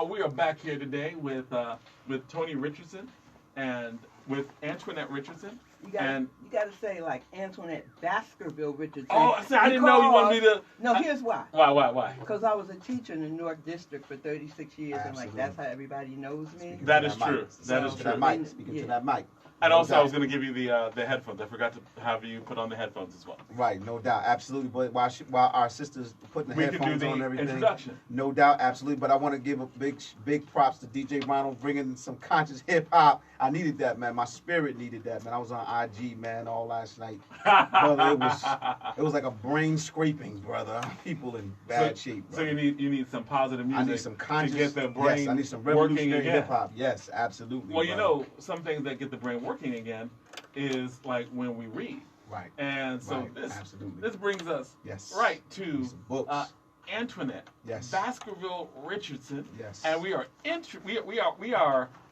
We are back here today with Tony Richardson and with Antoinette Richardson. You got to say like Antoinette Baskerville Richardson. Oh, see, I didn't know you wanted me to. No, here's why. Why? Because I was a teacher in the Newark district for 36 years, Absolutely. and like that's how everybody knows me. That is true. That is Speaking to true. that mic. Speaking to that mic. And No also, I doubt. was going to give you the headphones. I forgot to have you put on the headphones as well. Right, no doubt, absolutely. But while our sisters putting the We can headphones do the on and everything, introduction. no doubt, absolutely. But I want to give a big props to DJ Ronald bringing some conscious hip hop. I needed that, man. My spirit needed that, man. I was on IG, man, all last night. Brother, it was like a brain scraping, brother. People in bad shape. So Brother. you need some positive music. I need some conscious, to get the brain yes, I need some working revolutionary again. hip hop. Yes, absolutely. Well, you brother. know, some things that get the brain working again is like when we read. Right. And so Right, this absolutely. this brings us Yes. right to Some books. Antoinette Yes. Baskerville Richardson. Yes. And we are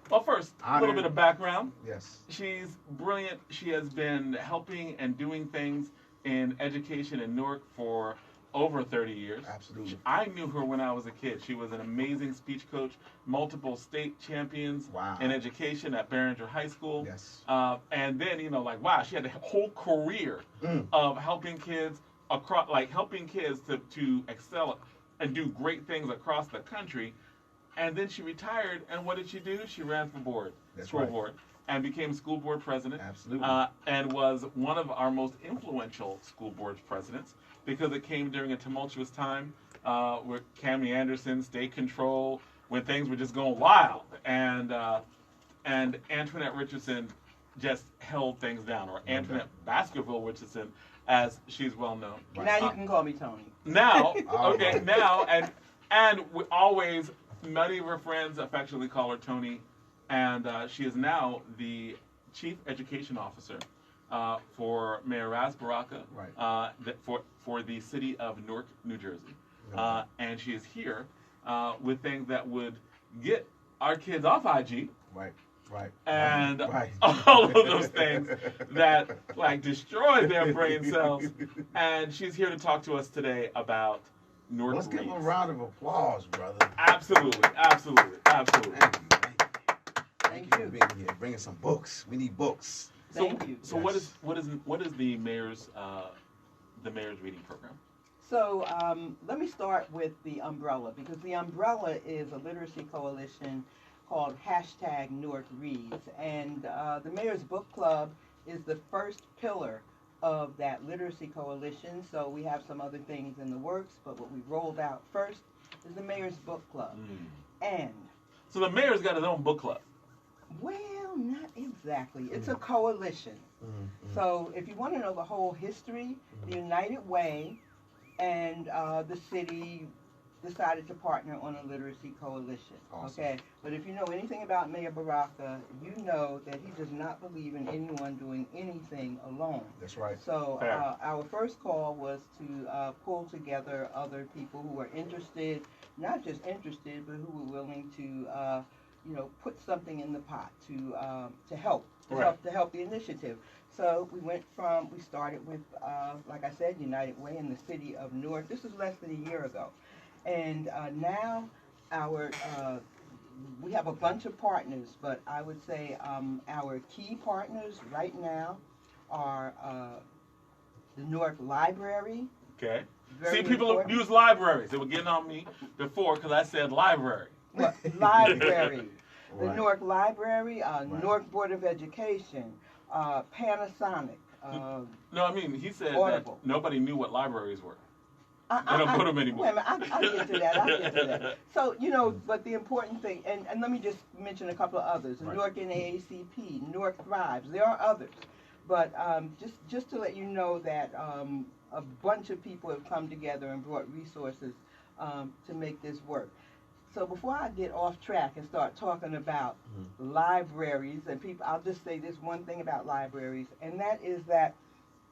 well, first a little Honored. bit of background. Yes. She's brilliant. She has been helping and doing things in education in Newark for over 30 years. Absolutely. I knew her when I was a kid. She was an amazing speech coach, multiple state champions Wow. in education at Barringer High School. Yes. And then, wow, she had a whole career of helping kids to excel and do great things across the country. And then she retired, and what did she do? She ran for board, That's school right. board, and became school board president. Absolutely. And was one of our most influential school board presidents because it came during a tumultuous time with Cammie Anderson, state control, when things were just going wild. And Antoinette Richardson just held things down, or Antoinette Baskerville Richardson, as she's well known. Right. Now you can call me Tony. Now, All okay, right. now, and we always, many of her friends affectionately call her Tony, and she is now the Chief Education Officer for Mayor Ras Baraka, Right. for the city of Newark, New Jersey. Okay. And she is here with things that would get our kids off IG, Right. Right. and right. all of those things that like destroy their brain cells. And she's here to talk to us today about Newark Let's give Reads. him a round of applause, brother. Absolutely. Thank you. Thank for you. being here, bringing some books. We need books. Thank you. So Yes. what is the mayor's reading program? So let me start with the umbrella, because the umbrella is a literacy coalition called #Newark Reads, and the Mayor's Book Club is the first pillar of that literacy coalition. So we have some other things in the works, but what we rolled out first is the Mayor's Book Club. And So the mayor's got his own book club. well, not exactly. It's a coalition. So if you want to know the whole history, the United Way and the city decided to partner on a literacy coalition. Awesome. Okay, but if you know anything about Mayor Baraka, you know that he does not believe in anyone doing anything alone. That's right. So Fair. our first call was to pull together other people who were interested, not just interested, but who were willing to, put something in the pot to help, Right. to help the initiative. So we started with, like I said, United Way in the city of Newark. This was less than a year ago. And now we have a bunch of partners, but I would say our key partners right now are the Newark Library. Okay. Very See, people important. use libraries. They were getting on me before because I said library. What? Library. The Right. Newark Library, Newark Board of Education, Panasonic. No, I mean, he said Audible. that nobody knew what libraries were. They don't put them anymore. Wait a minute, I'll get to that. I'll get to that. So, but the important thing, and let me just mention a couple of others. Right. Newark NAACP, Newark Thrives. There are others. But just to let you know that a bunch of people have come together and brought resources to make this work. So before I get off track and start talking about libraries and people, I'll just say this one thing about libraries, and that is that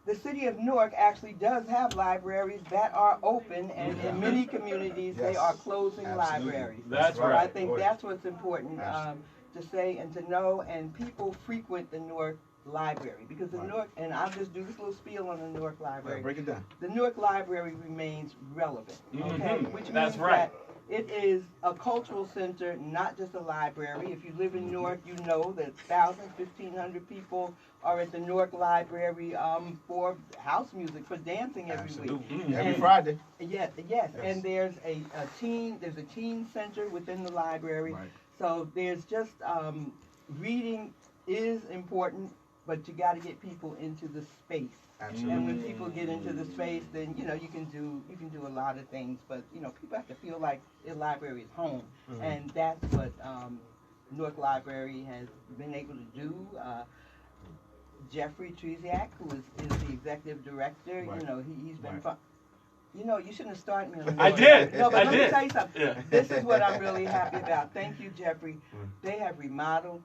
the city of Newark actually does have libraries that are open, and in many communities they Yes. are closing Absolutely. libraries. That's So I right. think that's what's important to say and to know, and people frequent the Newark Library because the Right. Newark, and I'll just do this little spiel on the Newark Library. Break it down. The Newark Library remains relevant, okay? Mhm. Which means That's right. that It is a cultural center, not just a library. If you live in Newark, you know that thousands, 1,500 people are at the Newark Library for house music, for dancing every week. Absolutely. Every Friday. Yes. And there's a teen center within the library. Right. So there's just reading is important, but you got to get people into the space. Absolutely. And when people get into the space, then you can do a lot of things. But people have to feel like the library is home, and that's what Newark Library has been able to do. Jeffrey Treziak, who is the executive director, Right. He's been fun. You shouldn't have started me on the I did. No, but I let did. me tell you something. Yeah. This is what I'm really happy about. Thank you, Jeffrey. They have remodeled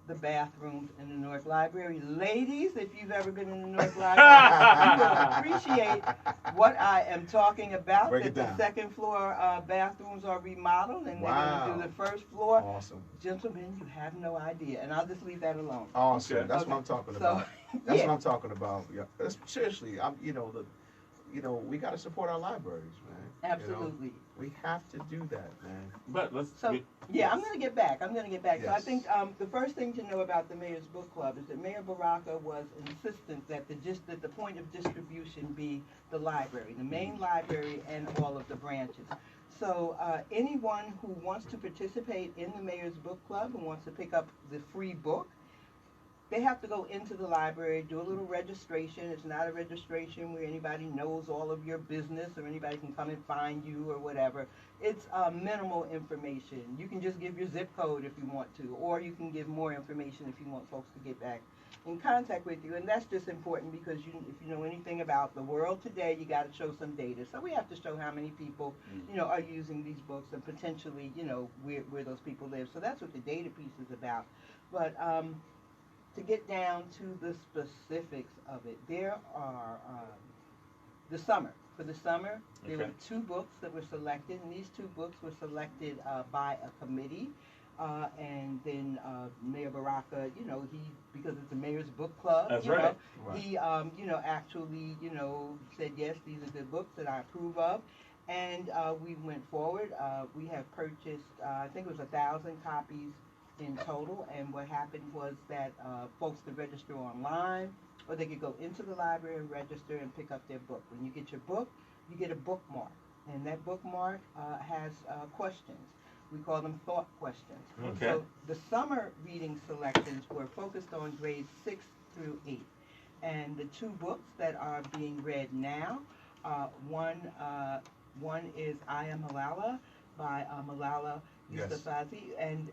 the bathrooms in the Newark Library. Ladies, if you've ever been in the Newark Library, you will appreciate what I am talking about. Break that it down. The second floor bathrooms are remodeled, and Wow. they're going to do the first floor. Awesome. Gentlemen, you have no idea, and I'll just leave that alone. Awesome. Okay. That's Okay. what I'm talking So, about. That's yeah. what I'm talking about. Yeah. Seriously, we got to support our libraries, man. Absolutely. We have to do that, man. But let's. So, yeah, I'm going to get back. So I Yes. think the first thing to know about the Mayor's Book Club is that Mayor Baraka was insistent that the point of distribution be the library, the main library, and all of the branches. So anyone who wants to participate in the Mayor's Book Club, who wants to pick up the free book, they have to go into the library, do a little registration. It's not a registration where anybody knows all of your business or anybody can come and find you or whatever. It's minimal information. You can just give your zip code if you want to, or you can give more information if you want folks to get back in contact with you. And that's just important because if you know anything about the world today, you got to show some data. So we have to show how many people, are using these books and potentially, where those people live. So that's what the data piece is about. But to get down to the specifics of it, there are for the summer, there were 2 books that were selected, and these 2 books were selected by a committee, and then Mayor Baraka, because it's a mayor's book club, That's right. He, actually, said, yes, these are good books that I approve of, and we went forward. We have purchased, I think it was 1,000 copies in total, and what happened was that folks could register online, or they could go into the library and register and pick up their book. When you get your book, you get a bookmark, and that bookmark has questions. We call them thought questions. Okay. So the summer reading selections were focused on grades 6 through 8, and the 2 books that are being read now, one is I Am Malala by Malala Yes. Yousafzai, and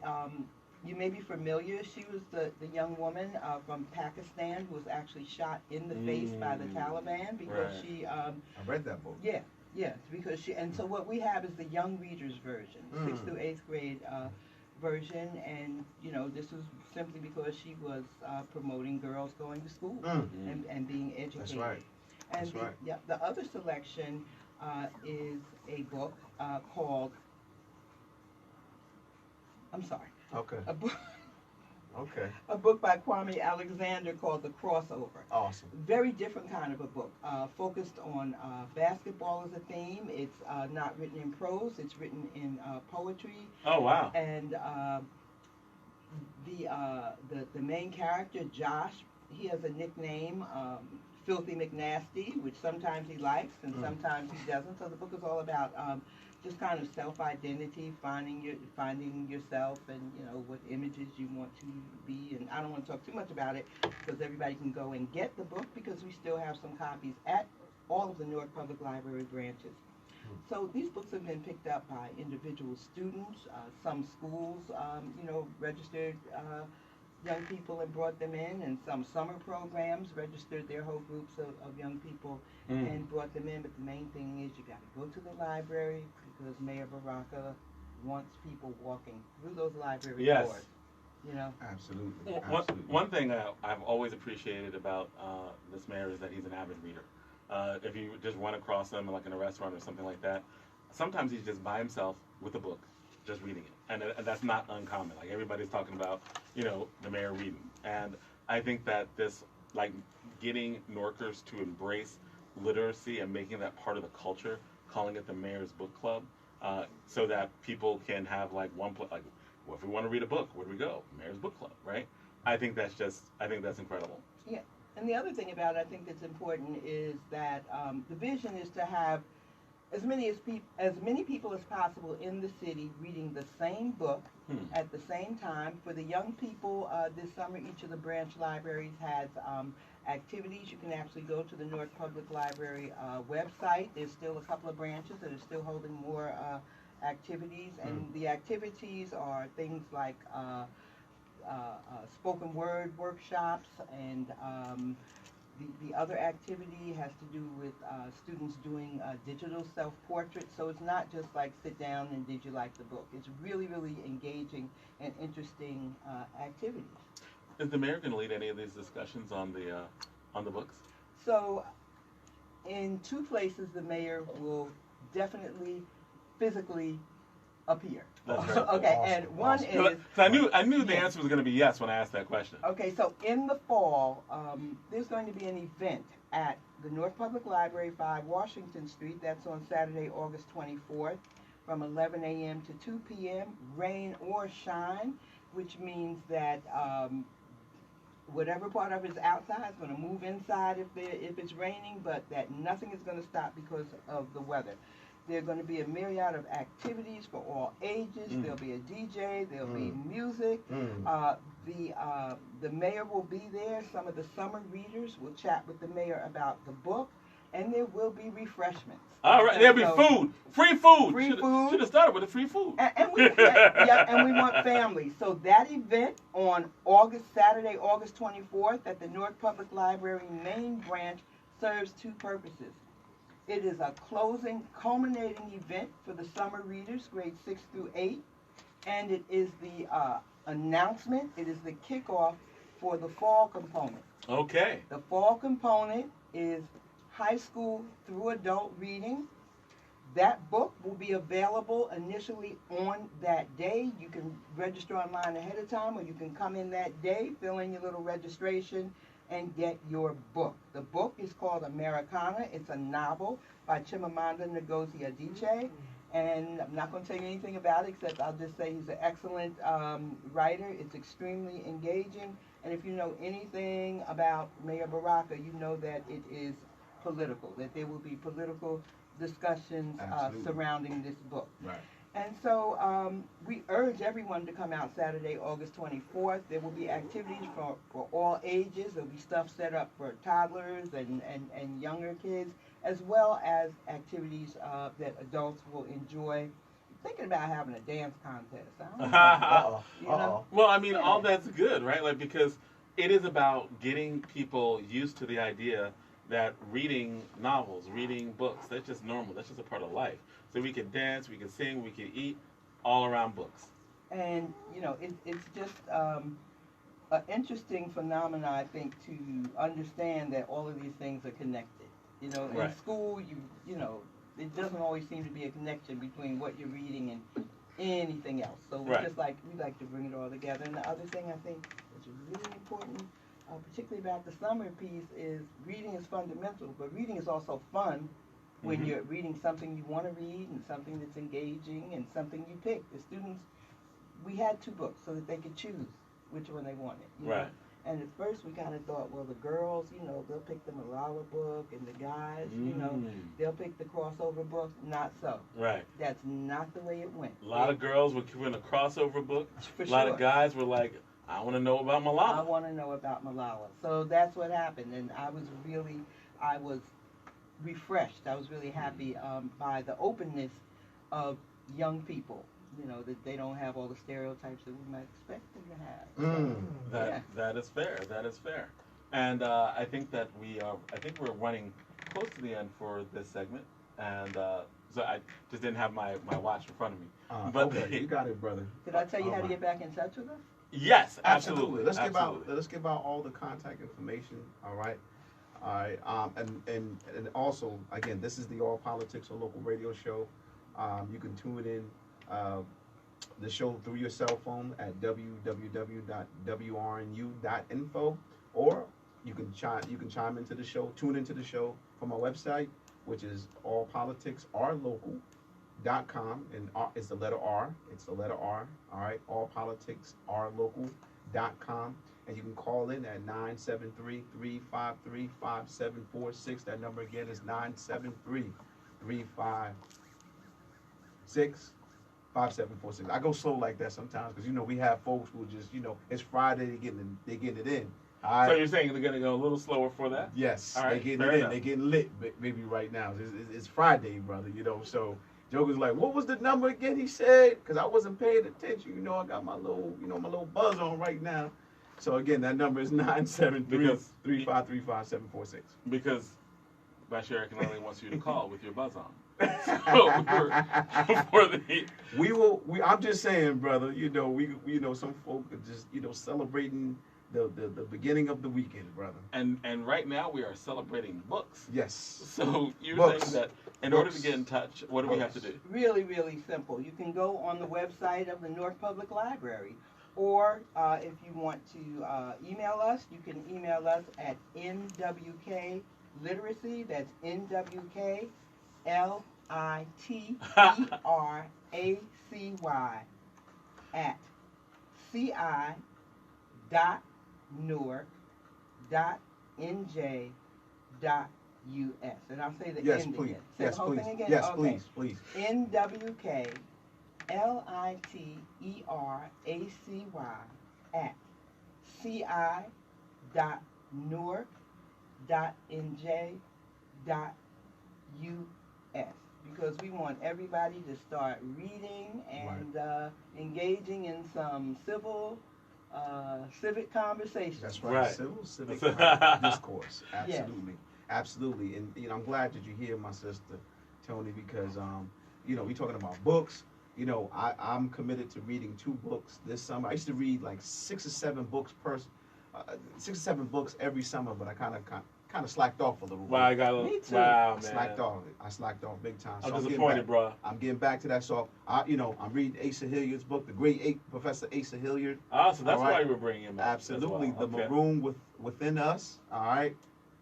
you may be familiar. She was the young woman from Pakistan who was actually shot in the face by the Taliban because Right. she. I read that book. Yeah, because she. And so what we have is the young readers version, 6th through 8th grade version, and this was simply because she was promoting girls going to school and being educated. That's right. And That's right. Yeah, the other selection is a book called. I'm sorry. Okay. A book. Okay. A book by Kwame Alexander called The Crossover. Awesome. Very different kind of a book, focused on basketball as a theme. It's not written in prose, it's written in poetry. Oh, wow. And the main character, Josh, he has a nickname, Filthy McNasty, which sometimes he likes and sometimes he doesn't. So the book is all about just kind of self-identity, finding yourself, and what images you want to be. And I don't want to talk too much about it because everybody can go and get the book because we still have some copies at all of the Newark Public Library branches. So these books have been picked up by individual students. Some schools, registered young people and brought them in, and some summer programs registered their whole groups of young people and brought them in. But the main thing is you got to go to the library because Mayor Baraka wants people walking through those library Yes. doors. Absolutely. One thing I've always appreciated about this mayor is that he's an avid reader. If you just run across him like in a restaurant or something like that, sometimes he's just by himself with a book, just reading it. And that's not uncommon. Like everybody's talking about, the mayor reading. And I think that this, like getting Norkers to embrace literacy and making that part of the culture, calling it the Mayor's Book Club, so that people can have like one place. Like, well, if we want to read a book, where do we go? Mayor's Book Club, right? I think that's incredible. Yeah. And the other thing about it, I think that's important is that the vision is to have as many people as possible in the city reading the same book at the same time. For the young people, this summer, each of the branch libraries has activities. You can actually go to the North Public Library website. There's still a couple of branches that are still holding more activities, and the activities are things like spoken word workshops, and the other activity has to do with students doing digital self-portraits. So it's not just like sit down and did you like the book. It's really, really engaging and interesting activities. Is the mayor going to lead any of these discussions on the books? So in two places, the mayor will definitely physically appear. That's So, right. okay, Awesome. and one Awesome. is... So I knew the answer was going to be yes when I asked that question. Okay, so in the fall, there's going to be an event at the North Public Library, 5 Washington Street. That's on Saturday, August 24th, from 11 a.m. to 2 p.m., rain or shine, which means that whatever part of it is outside is going to move inside if it's raining, but that nothing is going to stop because of the weather. There are going to be a myriad of activities for all ages. There'll be a DJ. There'll be music. The mayor will be there. Some of the summer readers will chat with the mayor about the book, and there will be refreshments. All right, there'll be food, free food. Free food. Should have started with the free food. And we want families. So that event on Saturday, August 24th, at the North Public Library main branch serves two purposes. It is a closing, culminating event for the summer readers, grades 6 through 8, and it is the announcement, it is the kickoff for the fall component. Okay. The fall component is high school through adult reading. That book will be available initially on that day. You can register online ahead of time, or you can come in that day, fill in your little registration, and get your book. The book is called Americana. It's a novel by Chimamanda Ngozi Adichie, and I'm not going to tell you anything about it, except I'll just say he's an excellent writer. It's extremely engaging, and if you know anything about Mayor Baraka, you know that it is political, that there will be political discussions surrounding this book. Right. And so we urge everyone to come out Saturday, August 24th. There will be activities for all ages. There will be stuff set up for toddlers and younger kids, as well as activities that adults will enjoy. Thinking about having a dance contest. I don't know. You know? Well, I mean, all that's good, right? Like, because it is about getting people used to the idea that reading novels, reading books, that's just normal. That's just a part of life. So we can dance, we can sing, we can eat, all around books. And, you know, it's just an interesting phenomenon, I think, to understand that all of these things are connected. You know, in school, you know, it doesn't always seem to be a connection between what you're reading and anything else. So we like to bring it all together. And the other thing I think is really important, particularly about the summer piece, is reading is fundamental, but reading is also fun when you're reading something you want to read and something that's engaging and something you pick. The students, we had 2 books so that they could choose which one they wanted. You know? And at first we kind of thought, well, the girls, you know, they'll pick the Malala book, and the guys, you know, they'll pick the crossover book. Not so. Right. That's not the way it went. A lot of girls were in a crossover book. For a lot of guys were like, I want to know about Malala. I want to know about Malala. So that's what happened, and I was refreshed. I was really happy by the openness of young people. You know, that they don't have all the stereotypes that we might expect them to have. That is fair. That is fair. And I think that we're running close to the end for this segment. And so I just didn't have my watch in front of me. But okay, you got it, brother. Did I tell you how to get back in touch with us? Yes, absolutely. Let's give out all the contact information. All right. And also, again, this is the All Politics or Local Radio Show. You can tune in the show through your cell phone at www.wrnu.info, or you can chime into the show, tune into the show from our website, which is allpoliticsrlocal.com, and it's the letter R. It's the letter R. All right, allpoliticsrlocal.com, and you can call in at 973-353-5746. That number again is 973-356-5746. I go slow like that sometimes because we have folks who just it's Friday, they getting it in. All right. So you're saying they're going to go a little slower for that? Yes, All right, they getting fair it in. enough. They getting lit maybe right now. It's Friday, brother. So Joker's like, what was the number again? He said, because I wasn't paying attention. I got my little buzz on right now. So again, that number is 973-353-5746. Because Bashir Kanali wants you to call with your buzz on. So I'm just saying, brother. Some folk are just celebrating the beginning of the weekend, brother. And right now we are celebrating books. Yes. So you're Books. saying that in order to get in touch, what do we have to do? Really, really simple. You can go on the website of the North Public Library, or if you want to email us, you can email us at nwkliteracy. That's nwkliteracy at ci.newark.nj.us. And I'll say the Yes, end please. again. Say Yes, the whole please. thing again? Yes, Okay. please. nwkliteracy at ci.newark.nj.us, because we want everybody to start reading and engaging in some civic conversation. That's right. Right. Civil civic discourse. Absolutely. Yes. Absolutely. And I'm glad that you're here, my sister Tony, because we're talking about books. I'm committed to reading 2 books this summer. I used to read like 6 or 7 books every summer, but I kind of slacked off a little bit. Wow, Me too. Wow, man. I slacked off big time. I'm getting disappointed, back. bro. I'm getting back to that. So I'm reading Asa Hilliard's book, the great Professor Asa Hilliard. Ah, so that's All right. why we're bringing him up. Absolutely. as well. The Okay. Maroon Within Us. All right.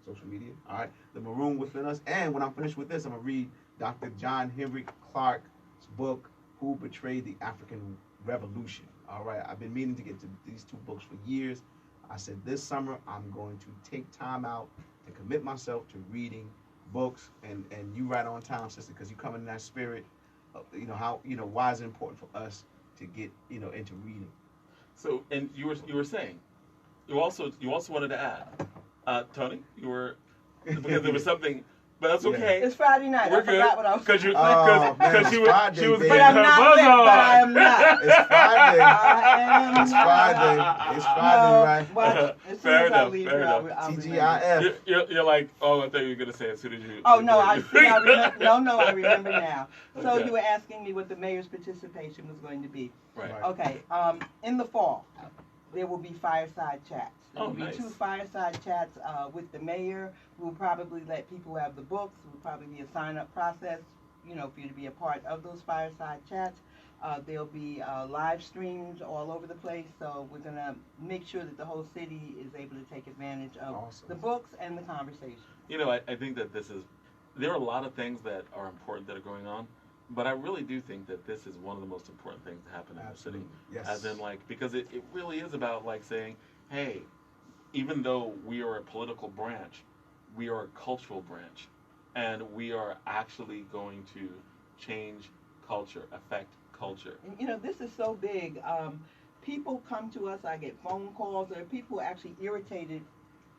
Social media. All right. The Maroon Within Us. And when I'm finished with this, I'm going to read Dr. John Henry Clark's book, Who Betrayed the African Revolution. All right. I've been meaning to get to these 2 books for years. I said this summer I'm going to take time out to commit myself to reading books. And you right on time, sister, because you come in that spirit. Why is it important for us to get into reading? So, and you were saying, you also wanted to add, Tony, because there was something, but that's okay. It's Friday night. We're I forgot what I was because saying. she was baby. putting But I'm her not buzz lit, on. but I am not. It's Friday. I am It's Friday. It's Friday, right? But as soon Fair as I enough, leave fair here, enough. I'll remember. TGIF. You're like, oh, I thought you were gonna say as soon as you. Oh no, I remember. No, I remember now. So Okay. you were asking me what the mayor's participation was going to be. Right. Okay. In the fall, there will be fireside chats. There Oh, will be nice. 2 fireside chats with the mayor. We'll probably let people have the books. Will probably be a sign-up process, for you to be a part of those fireside chats. There'll be live streams all over the place. So we're gonna make sure that the whole city is able to take advantage of Awesome. the books and the conversation. I think that there are a lot of things that are important that are going on, but I really do think that this is one of the most important things to happen in Absolutely. the city. Yes. As in, because it really is about, saying, hey, even though we are a political branch, we are a cultural branch, and we are actually going to change culture, affect culture. And, this is so big. People come to us. I get phone calls. There are people actually irritated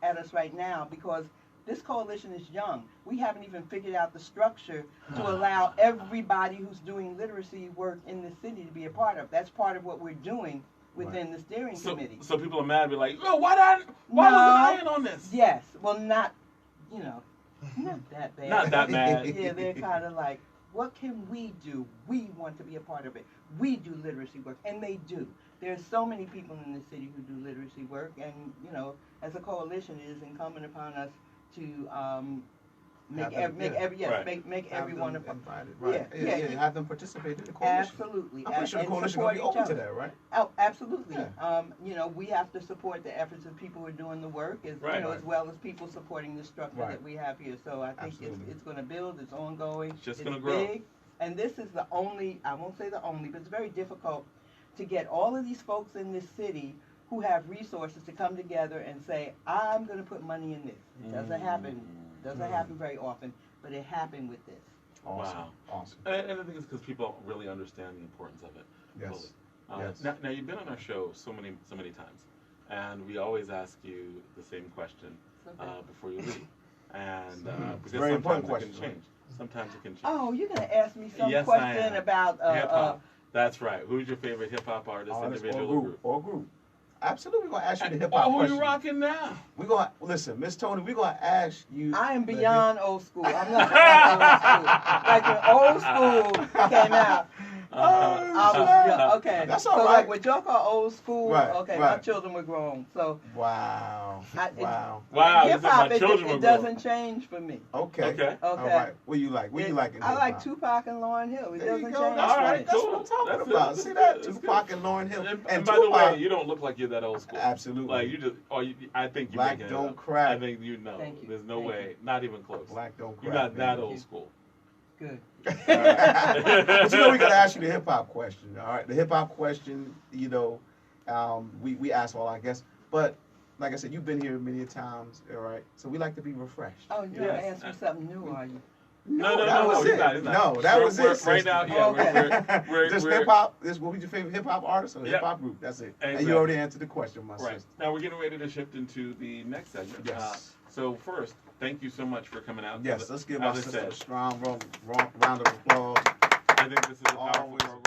at us right now because this coalition is young. We haven't even figured out the structure to allow everybody who's doing literacy work in the city to be a part of. That's part of what we're doing within the steering committee. So people are mad, be like, oh, why wasn't I in on this? Yes. Well, not that bad. Not that bad. Yeah, they're kind of like, what can we do? We want to be a part of it. We do literacy work, and they do. There's so many people in the city who do literacy work, and as a coalition, it is incumbent upon us to make everyone a part. Invited, right? Yeah. Have them participate in the coalition. Absolutely. I'm pretty sure the And coalition gonna be support each open to other. that, right? Oh, absolutely. Yeah. We have to support the efforts of people who are doing the work, as well as people supporting the structure that we have here. So I think Absolutely. it's going to build. It's ongoing. It's just going to grow. Big, And this is the only, I won't say the only, but it's very difficult to get all of these folks in this city who have resources to come together and say, I'm going to put money in this. Doesn't happen. Doesn't happen very often, but it happened with this. Awesome. Wow. Awesome. And I think it's because people really understand the importance of it. Yes. Yes. Now you've been on our show so many times, and we always ask you the same question before you leave. And because Very important sometimes it question. can change. Sometimes it can change. Oh, you're going to ask me some Yes, I question am. about Hip-hop. That's right. Who's your favorite hip-hop artist, individual or group? Or group. Absolutely, we're gonna ask you the hip hop Oh, who question. you rocking now? We're gonna listen, Miss Tony. We're gonna ask you. I am beyond old school. I'm not old school. Like when old school came out, I was young. Okay. That's all so right. like what y'all call old school, Right, okay, right. my children were grown. So Wow. Wow. Wow, you hip said hop my children were it grown. doesn't change for me. Okay. Okay. All right. What you like? What you like in I like hip-hop? Tupac and Lauryn Hill. It There you doesn't go. change. That's All right. right, That's cool. what I'm talking That's about. it. See That's that? good. Tupac and Lauryn Hill. And by the Tupac. way, you don't look like you're that old school. Absolutely. Like you just, I think you're Black making don't it up. crack. I think you know. Thank you. There's no Thank way, not even close. Black don't crack. You're not that man. old school. Good. But you know, we gotta ask you the hip hop question. All right, the hip hop question. You know, we ask all our guests, but like I said, you've been here many times. All right, so we like to be refreshed. Oh, you're Yes. gonna ask me something new, are you? No, that was he's it. not, he's not. No, that was We're- it. Right now, yeah, Okay. we're Just we're- hip hop. This what was your favorite hip hop artist or Yep. hip hop group? That's it. And Exactly. you already answered the question, my Right. sister. Now we're getting ready to shift into the next segment. Yes. So first, thank you so much for coming out. Yes, let's give As our I sister said, a strong round of applause. I think this is a powerful Always program.